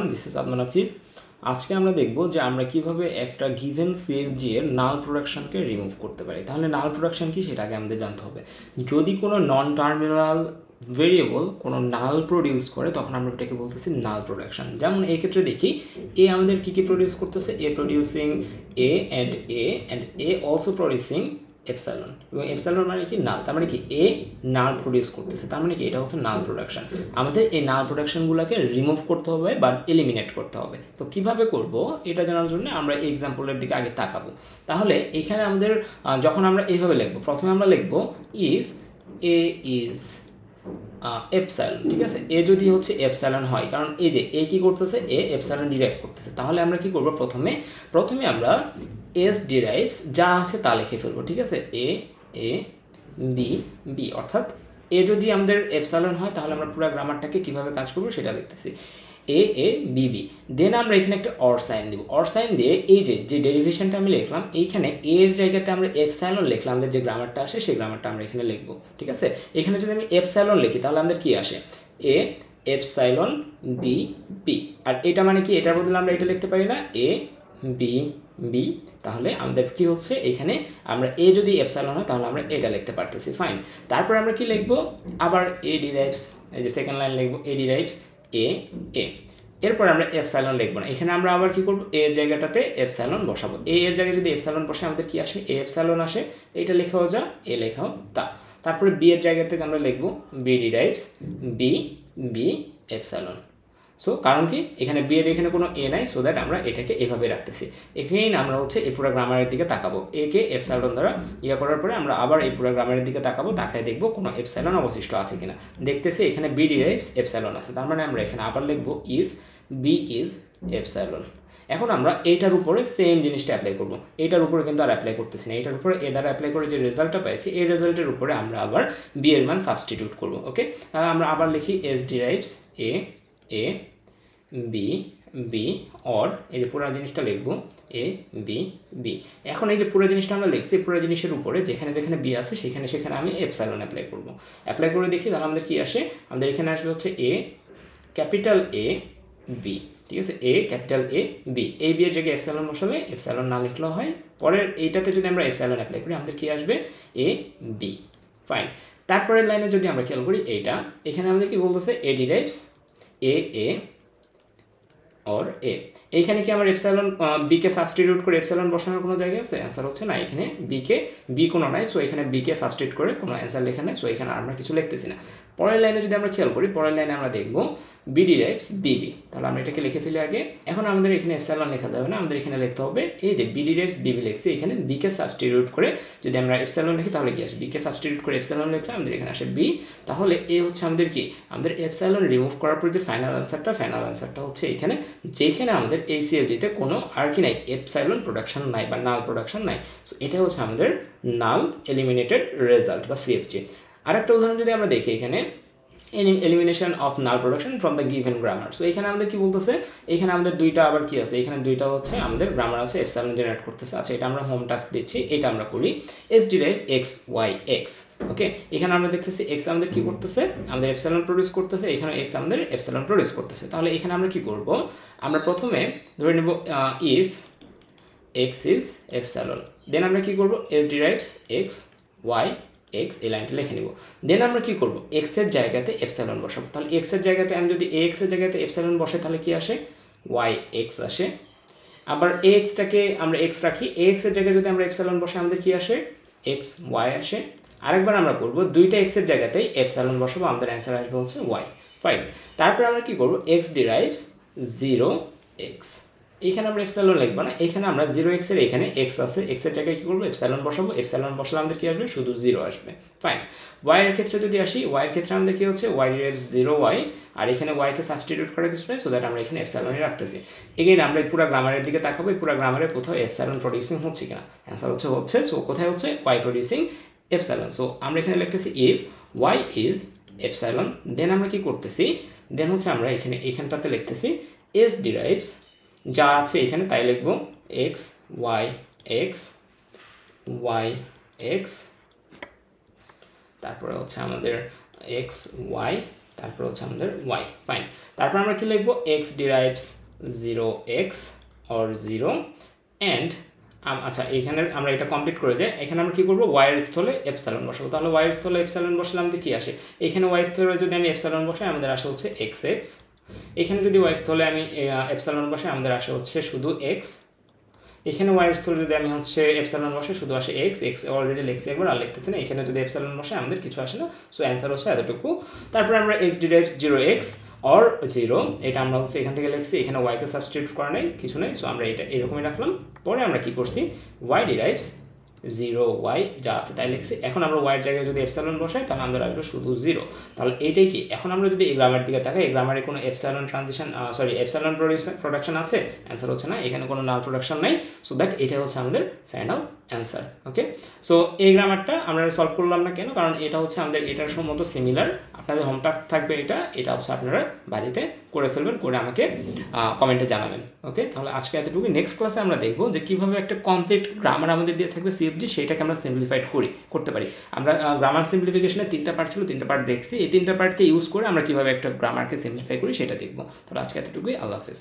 everyone, this is Adnan Hafiz. আজকে আমরা দেখব যে আমরা কিভাবে একটা গিভেন CFG এর নাল প্রোডাকশনকে রিমুভ করতে পারি। তাহলে নাল প্রোডাকশন কি সেটা আগে আমাদের জানতে হবে। যদি কোনো নন টার্মিনাল ভেরিয়েবল কোনো নাল প্রডিউস করে তখন আমরা এটাকে বলতেছি নাল প্রোডাকশন। যেমন এই ক্ষেত্রে দেখি এ আমাদের কি প্রডিউস করতেছে, A producing A and A also producing epsilon, এবং এপসাইলন মানে কি নাল, তার মানে কি এ নাল প্রডিউস করতেছে, তার মানে কি এটা হচ্ছে নাল প্রোডাকশন। আমাদের এই নাল প্রোডাকশনগুলোকে রিমুভ করতে হবে বা এলিমিনেট করতে হবে। তো কিভাবে করব এটা জানার জন্য আমরা এই এক্সাম্পলের দিকে আগে তাকাবো। তাহলে এখানে আমাদের যখন আমরা এইভাবে লিখবো, প্রথমে আমরা লিখবো ইফ এ ইজ এপসাইলন, ঠিক আছে। এ যদি হচ্ছে এপসাইলন হয়, কারণ এই যে এ কি করতেছে, এ এপসাইলন ডিরাইভ করতেছে, তাহলে আমরা কি করব, প্রথমে আমরা এস ডিরাইভস যা আছে তা লিখে ফেলবো, ঠিক আছে। এ বি বি, অর্থাৎ এ যদি আমাদের এপসাইলন হয় তাহলে আমরা পুরো গ্রামারটাকে কিভাবে কাজ করবো সেটা লিখতেছি, এ বি বি। দেন আমরা এখানে একটা অর সাইন দিব, অর সাইন দিয়ে এই যে ডেরিভেশনটা আমি লিখলাম এইখানে এর জায়গাতে আমরা এপসাইলন লিখলাম, আমাদের যে গ্রামারটা আসে সেই গ্রামারটা আমরা এখানে লিখবো, ঠিক আছে। এখানে যদি আমি এপসাইলন লিখি তাহলে আমাদের কি আসে, এ এপসাইলন বি বি, আর এটা মানে কি, এটার বদলে আমরা এটা লিখতে পারি না, এ বি বি। তাহলে আমাদের কি হচ্ছে, এখানে আমরা এ যদি এপসাইলন হয় তাহলে আমরা এটা লিখতে পারতেছি, ফাইন। তারপর আমরা কি লিখবো, আবার এ ডিরাইভস, এই যে সেকেন্ড লাইন লিখবো এ ডিরাইভস এ এরপর আমরা এপসাইলন লিখবো না, এখানে আমরা আবার কি করবো, এর জায়গাটাতে এপসাইলন বসাবো। এর জায়গায় যদি এপসাইলন বসে আমাদের কি আসে, এ এপসাইলন আসে, এটা লেখাও যা এ লেখাও তা। তারপরে বি এর জায়গাতে আমরা লিখবো B derives B epsilon. So কারণ কি, এখানে বি এর এখানে কোনো এ নাই, সো দ্যাট আমরা এটাকে এভাবে রাখতেছি। এখানেই আমরা হচ্ছে এই পুরো গ্রামারের দিকে তাকাবো, এ কে এপসাইলন দ্বারা করার পরে আমরা আবার এই পুরো গ্রামারের দিকে তাকাবো, তাকায় দেখবো কোনো এপসাইলন অবশিষ্ট আছে কিনা। দেখতেছি এখানে বি ডিরাইভস এপসাইলন আছে, তার মানে আমরা এখানে আবার লিখবো ইফ বি ইজ এপসাইলন। এখন আমরা এইটার উপরে সেম জিনিসটা অ্যাপ্লাই করবো, এইটার উপরে কিন্তু আর অ্যাপ্লাই করতেছি না, এইটার উপরে এ দ্বারা অ্যাপ্লাই করে যে রেজাল্টটা পাইছি এই রেজাল্টের উপরে আমরা আবার বি এর মান সাবস্টিটিউট করবো। ওকে, তাহলে আমরা আবার লিখি S derives A B B, or এই যে পুরো জিনিসটা লিখবো এ বি বি। এখন এই যে পুরো জিনিসটা আমরা লিখছি, পুরো জিনিসের উপরে যেখানে যেখানে বি আছে সেখানে আমি এপসাইলন অ্যাপ্লাই করবো। অ্যাপ্লাই করে দেখি তাহলে আমাদের কি আসে, আমাদের এখানে আসবে হচ্ছে এ ক্যাপিটাল এ বি, ঠিক আছে। এ ক্যাপিটাল এ বি, এই বি এর জায়গায় এপসাইলন বসালে এপসাইলন না লিখলেও হয়। পরের এইটাতে যদি আমরা এপসাইলন অ্যাপ্লাই করি আমাদের কি আসবে, এ বি, ফাইন। তারপরের লাইনে যদি আমরা খেয়াল করি এইটা, এখানে আমাদের কি বলতেছে এ ডিরাইভস এ অর এ। এইখানে কি আমার এপসাইলন বিকে সাবস্টিটিউট করে এপসাইলন বসানোর কোনো জায়গা আছে, অ্যান্সার হচ্ছে না। এখানে বি কোনো নাই, সো এখানে বিকে সাবস্টিটিউট করে কোনো অ্যান্সার লেখা নাই, সো এখানে আমরা কিছু লিখতেছি না। পরের লাইনে যদি আমরা খেয়াল করি, পরের লাইনে আমরা দেখবো বি ডিরাইভস বিবি, তাহলে আমরা এটাকে লিখে ফেলি আগে। এখন আমাদের এখানে এপসাইলন লেখা যাবে না, আমাদের এখানে লিখতে হবে এই যে বি ডিরাইভস বিবি লিখছি, এখানে বিকে সাবস্টিটিউট করে যদি আমরা এপসাইলন লিখি তাহলে কি আসে, বিকে সাবস্টিটিউট করে এপসাইলন লিখলে আমাদের এখানে আসে বি। তাহলে এ হচ্ছে আমাদের কি, আমাদের এপসাইলন রিমুভ করার পর যে ফাইনাল অ্যান্সারটা হচ্ছে এখানে, যেখানে আমাদের এই সিএফডিতে কোনো আর কি নাই, এপসাইলন প্রোডাকশন নাই বা নাল প্রোডাকশন নাই। সো এটা হচ্ছে আমাদের নাল এলিমিনেটেড রেজাল্ট বা সিএফজি। আরেকটা উদাহরণ যদি আমরা দেখি, এখানে elimination of null production from the given grammar. So এখানে আমাদের কি বলতেছে, এখানে আমাদের দুইটা আবার কি আছে, এখানে দুইটা হচ্ছে আমাদের গ্রামার আছে, এপসাইলন জেনারেট করতেছে। আচ্ছা, এটা আমরা হোম টাস্ক দিচ্ছি, এটা আমরা করি S derive X Y X. Okay, এখানে আমরা দেখতেছি এক্স আমাদের কি করতেছে, আমাদের এপসাইলন প্রডিউস করতেছে, এখানে এক্স আমাদের এপসাইলন প্রডিউস করতেছে। তাহলে এখানে আমরা কি করব, আমরা প্রথমে ধরে নেব if X is epsilon, then আমরা কি করব, S derives X Y X, এই লাইনটা লিখে নিব। দেন আমরা কি করব, এক্স এর জায়গাতে এপসাইলন বসাবো। তাহলে এক্স এর জায়গাতে আমি যদি এক্স এর জায়গাতে এপসাইলন বসাই তাহলে কি আসে, ওয়াই এক্স আসে। আবার এক্সটাকে আমরা এক্স রাখি, এক্স এর জায়গায় যদি আমরা এপসাইলন বসাই আমাদের কি আসে, এক্স ওয়াই আসে। আরেকবার আমরা করব, দুইটা এক্স এর জায়গাতে এপসাইলন বসাবো, আমাদের অ্যান্সার আসবে হচ্ছে ওয়াই, ফাইন। তারপরে আমরা কি করব, এক্স ডিরাইভস 0x, এখানে আমরা এপসাইলন লিখবো না, এখানে আমরা 0x এর এখানে এক্স আছে, এক্স এর জায়গায় কি করবো, এপসাইলন বসাবো, এপসাইলন বসালে আমাদের কি আসবে, শুধু 0 আসবে, ফাইন। ওয়াই এর ক্ষেত্রে যদি আসি, ওয়াই এর ক্ষেত্রে আমাদের কি হচ্ছে, ওয়াই ডিরাইভস 0y, আর এখানে ওয়াই কে সাবস্টিটিউট করা কিছু নেই, সো দ্যাট আমরা এখানে এপসাইলনই রাখতেছি। এগেইন আমরা এই পুরো গ্রামারের দিকে তাকাবো, এই পুরো গ্রামারে কোথাও এপসাইলন প্রডিউসিং হচ্ছে কিনা, অ্যান্সার হচ্ছে, সো কোথায় হচ্ছে, ওয়াই প্রডিউসিং এপসাইলন। সো আমরা এখানে লিখতেছি if Y is epsilon, then আমরা কি করতেছি, দেন হচ্ছে আমরা এখানটাতে লিখতেছি এস ডিরাইভস যা আছে এখানে তাই লিখবো, এক্স ওয়াই এক্স, তারপরে হচ্ছে আমাদের এক্স ওয়াই তারপর হচ্ছে আমাদের ওয়াই, ফাইন। তারপর আমরা কি লিখবো, x derives 0x or 0 and আচ্ছা এখানে আমরা এটা কমপ্লিট করে যাই। এখানে আমরা কি করবো, ওয়াইয়ের স্থলে এপসাইলন বসাবো। তাহলে ওয়াইয়ের স্থলে এপসাইলন বসলে আমাদের কি আসে, এখানে ওয়াই স্থলে যদি আমি এপসাইলন বসাই আমাদের আসে হচ্ছে xx, এখানে যদি ওয়াই স্থলে আমি এপসাইলন বসাই আমাদের আসে হচ্ছে শুধু x, এখানে ওয়াইয়ের স্থলে যদি আমি হচ্ছে এপসাইলন বসাই শুধু আসে x অলরেডি লিখছি একবার আর লিখতেছি না, এখানে যদি এপসাইলন বসাই আমাদের কিছু আসে না। সো অ্যান্সার হচ্ছে এতটুকু। তারপরে আমরা x ডিরাইভস 0x অর 0, এটা আমরা হচ্ছে এখান থেকে লিখছি, এখানে ওয়াইকে সাবস্টিটিউট করা নেই, কিছু নেই। সো আমরা এটা এরকমই রাখলাম। পরে আমরা কি করছি, y ডিরাইভস 0y যা আছে তাই লিখছি। এখন আমরা ওয়াইয়ের জায়গায় যদি এপসাইলন বসাই তাহলে আমাদের আসবে শুধু 0। তাহলে এইটাই কি, এখন আমরা যদি এই গ্রামার দিকে তাকাই, এই গ্রামারে কোনো এপসাইলন ট্রানজিশন এপসাইলন প্রোডাকশন আছে, অ্যান্সার হচ্ছে না, এখানে কোনো নাল প্রোডাকশন নাই। সো দ্যাট এটা হচ্ছে আমাদের ফাইনাল অ্যান্সার। ওকে, সো এই গ্রামারটা আমরা সলভ করলাম না কেন, কারণ এটা হচ্ছে আমাদের এটার মতো সিমিলার। আপনাদের হোমটাস্ক থাকবে এটা হচ্ছে আপনারা বাড়িতে করে ফেলবেন, করে আমাকে কমেন্টে জানাবেন। ওকে, তাহলে আজকে এতটুকু। নেক্সট ক্লাসে আমরা দেখবো যে কীভাবে একটা কমপ্লিট গ্রামার আমাদের দিয়ে থাকবে সিএফজি, সেইটাকে আমরা সিম্পলিফাইড করতে পারি। আমরা গ্রামার সিম্পলিফিকেশনের 3টা পার্ট ছিল, 3টা পার্ট দেখছি। এই 3টা পার্টকে ইউজ করে আমরা কীভাবে একটা গ্রামারকে সিম্পলিফাই করি সেটা দেখবো। তাহলে আজকে এতটুকুই, আল্লাহ হাফেজ।